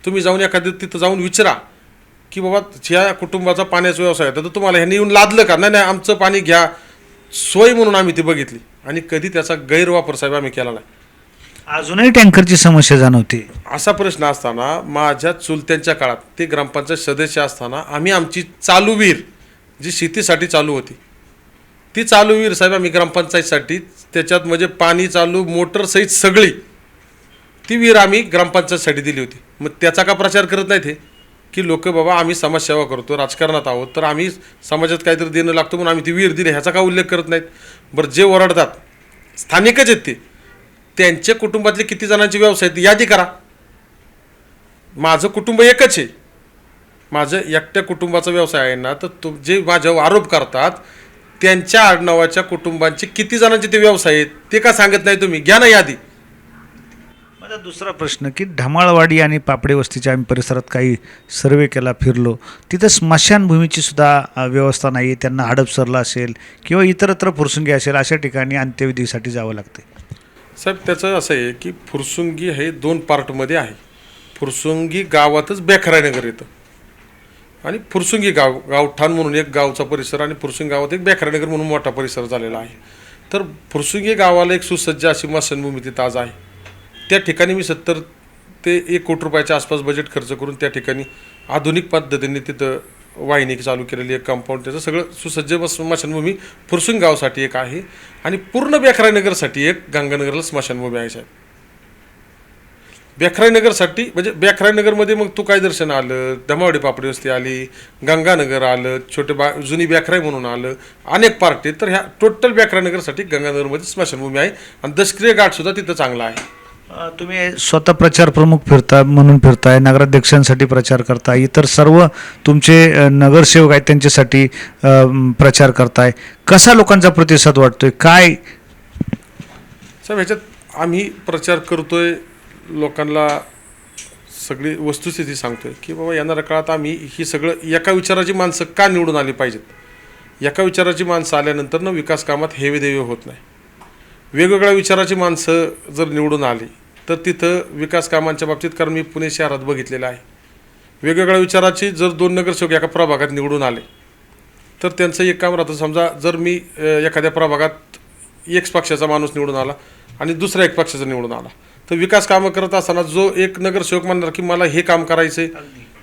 तुम्ही जाऊन एखाद्या तिथं जाऊन विचारा की बाबा ह्या कुटुंबाचा पाण्याचा व्यवसाय होता तर तुम्हाला ह्यांनी येऊन लादलं का नाही आमचं पाणी घ्या सोय म्हणून आम्ही ती बघितली आणि कधी त्याचा गैरवापर साहेब आम्ही केला नाही. अजूनही टँकरची समस्या जाणवते. असा प्रश्न असताना माझ्या चुलत्यांच्या काळात ते ग्रामपंचायत सदस्य असताना आम्ही आमची चालू विहीर जी शेतीसाठी चालू होती ती चालू विहीर साहेब आम्ही ग्रामपंचायतसाठी त्याच्यात म्हणजे पाणी चालू मोटरसहित सगळी ती विहीर आम्ही ग्रामपंचायतसाठी दिली होती. मग त्याचा का प्रचार करत नाहीत हे की लोक बाबा आम्ही समाजसेवा करतो राजकारणात आहोत तर आम्ही समाजात काहीतरी देणं लागतो म्हणून आम्ही ती विहीर दिली ह्याचा का उल्लेख करत नाहीत. बरं जे ओरडतात स्थानिकच आहेत ते त्यांच्या कुटुंबातले किती जणांचे व्यवसाय आहेत यादी करा. माझं कुटुंब एकच आहे माझं एकट्या कुटुंबाचा व्यवसाय आहे ना तर जे माझ्यावर आरोप करतात त्यांच्या आडनावाच्या कुटुंबांचे किती जणांचे ते व्यवसाय आहेत ते का सांगत नाही तुम्ही घ्या ना यादी. माझा दुसरा प्रश्न की ढमाळवाडी आणि पापडे वस्तीच्या आम्ही परिसरात काही सर्वे केला फिरलो तिथं स्मशानभूमीची सुद्धा व्यवस्था नाही आहे त्यांना हडपसरला असेल किंवा इतरत्र फुरसुंगी असेल अशा ठिकाणी अंत्यविधीसाठी जावं लागते. साहेब त्याचं असं आहे की फुरसुंगी हे 2 पार्टमध्ये आहे. फुरसुंगी गावातच बेखरायनगर येतं आणि फुरसुंगी गावठाण म्हणून एक गावचा परिसर आणि फुरसुंगी गावात एक बेखरायनगर म्हणून मोठा परिसर झालेला आहे. तर फुरसुंगी गावाला एक सुसज्ज अशी स्मशानभूमी तिथं आज आहे. त्या ठिकाणी मी 70 ते 1 कोटी रुपयाच्या आसपास बजेट खर्च करून त्या ठिकाणी आधुनिक पद्धतीने तिथं वाहिनी चालू केलेली एक कंपाऊंड त्याचं सगळं सुसज्ज स्मशानभूमी फुरसुंगी गावासाठी एक आहे आणि पूर्ण बेखरायनगरसाठी एक गंगानगरला स्मशानभूमी आहे साहेब. बेखरायनगरसाठी म्हणजे बेखरायनगरमध्ये मग तू काय दर्शन आलं धमावडी पापडी वस्ती आली गंगानगर आलं छोटे जुनी बेखराई म्हणून आलं अनेक पार्टी तर ह्या टोटल बेखरायनगरसाठी गंगानगरमध्ये स्मशानभूमी आहे आणि दशक्रिय घाटसुद्धा तिथं चांगला आहे. तुम्ही स्वतः प्रचार प्रमुख फिरता म्हणून फिरताय नगराध्यक्षांसाठी प्रचार करताय इतर सर्व तुमचे नगरसेवक आहेत त्यांच्यासाठी प्रचार करताय कसा लोकांचा प्रतिसाद वाटतोय काय. साहेब ह्याच्यात आम्ही प्रचार करतोय लोकांना सगळी वस्तुस्थिती सांगतोय की बाबा येणाऱ्या काळात आम्ही ही सगळं एका विचाराची माणसं का निवडून आली पाहिजेत. एका विचाराची माणसं आल्यानंतर ना विकास कामात हेवेदेवे होत नाही. वेगवेगळ्या विचाराची माणसं जर निवडून आली तर तिथं विकास कामांच्या बाबतीत कारण मी पुणे शहरात बघितलेलं आहे वेगवेगळ्या विचाराची जर 2 नगरसेवक एका प्रभागात निवडून आले तर त्यांचं एक काम राहतं. समजा जर मी एखाद्या प्रभागात एक पक्षाचा माणूस निवडून आला आणि दुसऱ्या एक पक्षाचा निवडून आला तर विकास कामं करत असताना जो एक नगरसेवक म्हणणार की मला हे काम करायचं आहे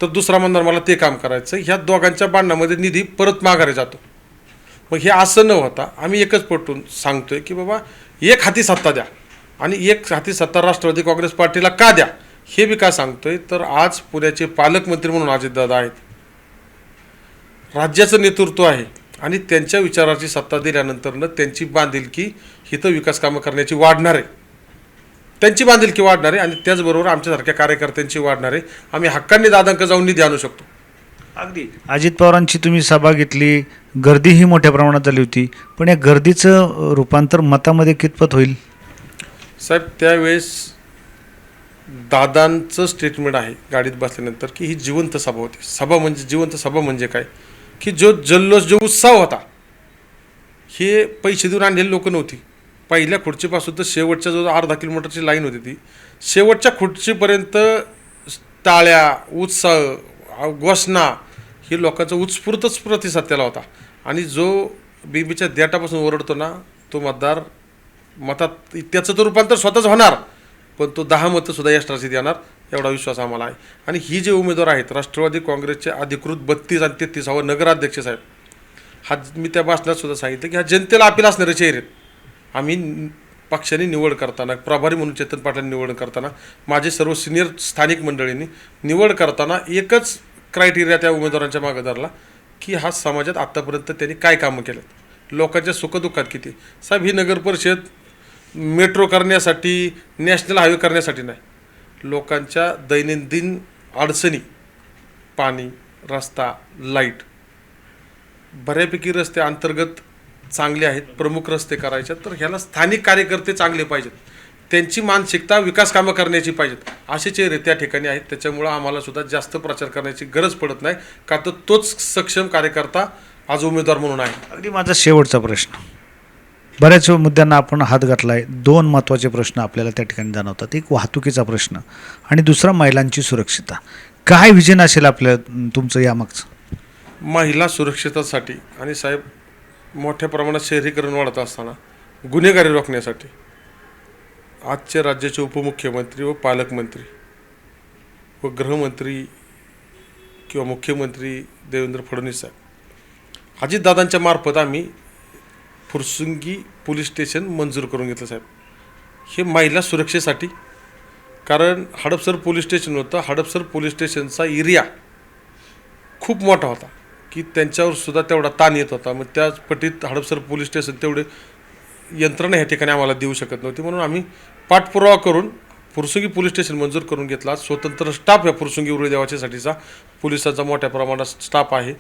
तर दुसरा म्हणणार मला ते काम करायचं ह्या दोघांच्या भांडणामध्ये निधी परत माघारी जातो. मग हे असं न होता आम्ही एकच पटून सांगतोय की बाबा एक हाती सत्ता द्या आणि एक हाती सत्ता राष्ट्रवादी काँग्रेस पार्टीला का द्या हे बी का सांगतोय तर आज पुण्याचे पालकमंत्री म्हणून अजितदादा आहेत राज्याचं नेतृत्व आहे आणि त्यांच्या विचाराची सत्ता दिल्यानंतरनं त्यांची बांधिलकी हिथं विकास कामं करण्याची वाढणार आहे, त्यांची बांधिलकी वाढणार आहे आणि त्याचबरोबर आमच्यासारख्या कार्यकर्त्यांची वाढणार आहे. आम्ही हक्कांनी दादांक जाऊन निधी आणू शकतो. अगदी अजित पवारांची तुम्ही सभा घेतली, गर्दीही मोठ्या प्रमाणात झाली होती, पण या गर्दीचं रूपांतर मतामध्ये कितपत होईल? साहेब, त्यावेळेस दादांचं स्टेटमेंट आहे गाडीत बसल्यानंतर की ही जिवंत सभा होती. सभा म्हणजे जिवंत सभा म्हणजे काय, की जो जल्लोष, जो उत्साह होता, हे पैसे देऊन आणलेली लोक नव्हती. पहिल्या खुर्चीपासून तर शेवटच्या जो अर्धा किलोमीटरची लाईन होती, ती शेवटच्या खुर्चीपर्यंत टाळ्या, उत्साह, घोषणा, ही लोकांचा उत्स्फूर्तच प्रतिसाद त्याला होता. आणि जो बीबीच्या देटापासून ओरडतो ना, तो मतदार मतात त्याचं तर रूपांतर स्वतःच होणार, पण तो 10 मतंसुद्धा एक्स्ट्राची देणार, एवढा विश्वास आम्हाला आहे. आणि ही जे उमेदवार आहेत राष्ट्रवादी काँग्रेसचे अधिकृत 32 आणि 33 नगराध्यक्ष साहेब, हा मी त्या भाषणात सुद्धा सांगितलं की हा जनतेला अपील असणारे चेहरे आहेत. आम्ही पक्षाने निवड करताना, प्रभारी म्हणून चेतन पाटलांनी निवड करताना, माझे सर्व सिनियर स्थानिक मंडळींनी निवड करताना एकच क्रायटेरिया त्या उमेदवारांच्या मागे धरला की हा समाजात आत्तापर्यंत त्यांनी काय कामं केलं, लोकांच्या सुखदुःखात किती. साहेब, ही नगर परिषद मेट्रो करण्यासाठी, नॅशनल हायवे करण्यासाठी नाही, लोकांच्या दैनंदिन अडचणी, पाणी, रस्ता, लाईट, बऱ्यापैकी रस्ते अंतर्गत चांगले आहेत, प्रमुख रस्ते करायचे, तर ह्याला स्थानिक कार्यकर्ते चांगले पाहिजेत, त्यांची मानसिकता विकास कामं करण्याची पाहिजेत, असे चेहरे त्या ठिकाणी आहेत. त्याच्यामुळं आम्हाला सुद्धा जास्त प्रचार करण्याची गरज पडत नाही, का तर तोच सक्षम कार्यकर्ता आज उमेदवार म्हणून आहे. अगदी माझा शेवटचा प्रश्न, बऱ्याच मुद्द्यांना आपण हात घातला आहे. 2 महत्त्वाचे प्रश्न आपल्याला त्या ठिकाणी जाणवतात. एक वाहतुकीचा प्रश्न आणि दुसरा महिलांची सुरक्षितता. काय विजन असेल आपल्या तुमचं यामागचं? महिला सुरक्षिततेसाठी आणि साहेब, मोठ्या प्रमाणात शहरीकरण वाढत असताना गुन्हेगारी रोखण्यासाठी आजचे राज्याचे उपमुख्यमंत्री व पालकमंत्री व गृहमंत्री किंवा मुख्यमंत्री देवेंद्र फडणवीस साहेब, अजितदादांच्या मार्फत आम्ही फुरसुंगी पोलीस स्टेशन मंजूर करून घेतलं साहेब, हे महिला सुरक्षेसाठी. कारण हडपसर पोलीस स्टेशन होतं, हडपसर पोलीस स्टेशनचा एरिया खूप मोठा होता की त्यांच्यावर सुद्धा तेवढा ताण येत होता. मग त्याच पटीत हडपसर पोलीस स्टेशन तेवढे यंत्रणा ह्या ठिकाणी आम्हाला देऊ शकत नव्हती, म्हणून आम्ही पाठपुरावा करून फुरसुंगी पोलीस स्टेशन मंजूर करून घेतला. स्वतंत्र स्टाफ या फुरसुंगी उरळी देवाच्यासाठीचा पोलिसांचा मोठ्या प्रमाणात स्टाफ आहे.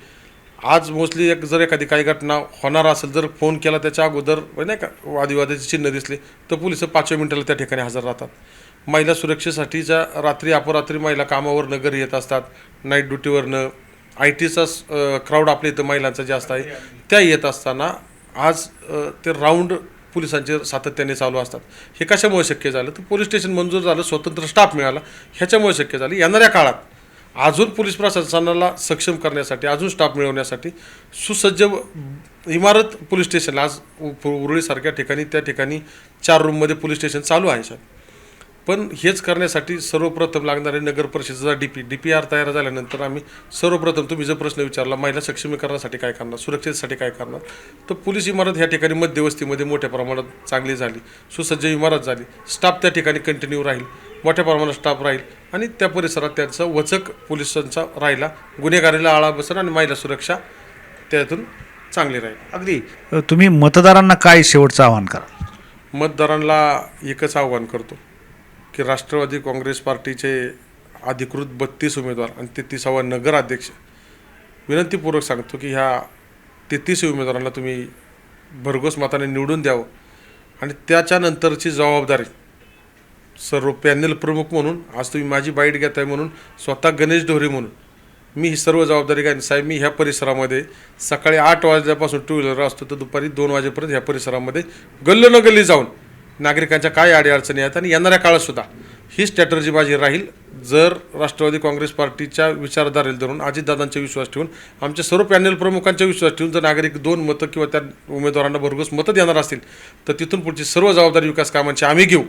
आज मोस्टली जर एखादी काही घटना होणार असेल, जर फोन केला त्याच्या अगोदर नाही का वादविवादाचे चिन्ह दिसले तर पोलिस 5व्या मिनिटाला त्या ठिकाणी हजर राहतात. महिला सुरक्षेसाठीच्या रात्री अपरात्री महिला कामावरनं घरी येत असतात, नाईट ड्युटीवरनं, IT चा क्राऊड आपल्या इथं महिलांचा जास्त आहे, त्या येत असताना आज ते राऊंड पोलिसांचे सातत्याने चालू असतात. हे कशामुळे शक्य झालं तर पोलीस स्टेशन मंजूर झालं, स्वतंत्र स्टाफ मिळाला, ह्याच्यामुळे शक्य झालं. येणाऱ्या काळात अजून पोलीस प्रशासनाला सक्षम करण्यासाठी, अजून स्टाफ मिळवण्यासाठी सुसज्ज इमारत पोलीस स्टेशनला आज उरुळीसारख्या ठिकाणी त्या ठिकाणी 4 रूममध्ये पोलीस स्टेशन चालू आहे साहेब. पण हेच करण्यासाठी सर्वप्रथम लागणारे नगर परिषदेचा DPR तयार झाल्यानंतर आम्ही सर्वप्रथम, तुम्ही जर प्रश्न विचारला महिला सक्षमीकरणासाठी काय करणार, सुरक्षेसाठी काय करणार, तर पोलीस इमारत ह्या ठिकाणी मध्यवस्तीमध्ये मोठ्या प्रमाणात चांगली झाली, सुसज्ज इमारत झाली, स्टाफ त्या ठिकाणी कंटिन्यू राहील, मोठ्या प्रमाणात स्टाफ राहील आणि त्या परिसरात त्यांचा वचक पोलिसांचा राहिला, गुन्हेगारीला आळा बसेल आणि महिला सुरक्षा त्यातून चांगली राहील. अगदी तुम्ही मतदारांना काय शेवटचं आवाहन कराल? मतदारांना एकच आव्हान करतो की राष्ट्रवादी काँग्रेस पार्टीचे अधिकृत 32 उमेदवार आणि 33वा नगराध्यक्ष, विनंतीपूर्वक सांगतो की ह्या 33 उमेदवारांना तुम्ही भरघोस मताने निवडून द्यावं आणि त्याच्यानंतरची जबाबदारी सर्व पॅनल प्रमुख म्हणून, आज तुम्ही माझी बाईट घेत आहे म्हणून, स्वतः गणेश ढोरे म्हणून मी ही सर्व जबाबदारी घ्यायला. साहेब, मी ह्या परिसरामध्ये सकाळी 8 वाजल्यापासून 2 व्हीलर असतो तर दुपारी 2 वाजेपर्यंत ह्या परिसरामध्ये गल्ली जाऊन नागरिकांच्या काय अडीअडचणी आहेत आणि येणाऱ्या काळातसुद्धा ही स्ट्रॅटर्जी माझी राहील. जर राष्ट्रवादी काँग्रेस पार्टीच्या विचारधारेला धरून, अजितदादांचा विश्वास ठेवून, आमच्या सर्व पॅनल प्रमुखांचा विश्वास ठेवून जर नागरिक 2 मतं किंवा त्या उमेदवारांना भरघोस मतं देणार असतील तर तिथून पुढची सर्व जबाबदारी विकास कामांची आम्ही घेऊ.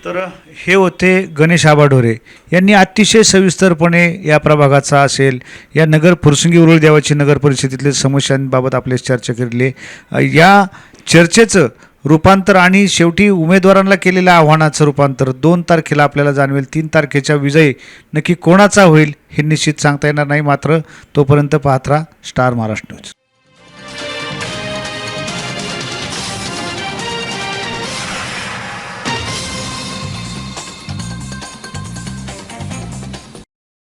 तर हे होते गणेश आबा ढोरे यांनी अतिशय सविस्तरपणे या प्रभागाचा असेल, या फुरसुंगी उरुळी देवाची नगर परिषदेतील समस्यांबाबत आपल्याशी चर्चा केली. या चर्चेचं रूपांतर आणि शेवटी उमेदवारांना केलेल्या आव्हानाचं रूपांतर 2 तारखेला आपल्याला जाणवेल. 3 तारखेच्या विजयी नक्की कोणाचा होईल हे निश्चित सांगता येणार नाही. मात्र तोपर्यंत पाहत राहा स्टार महाराष्ट्र न्यूज.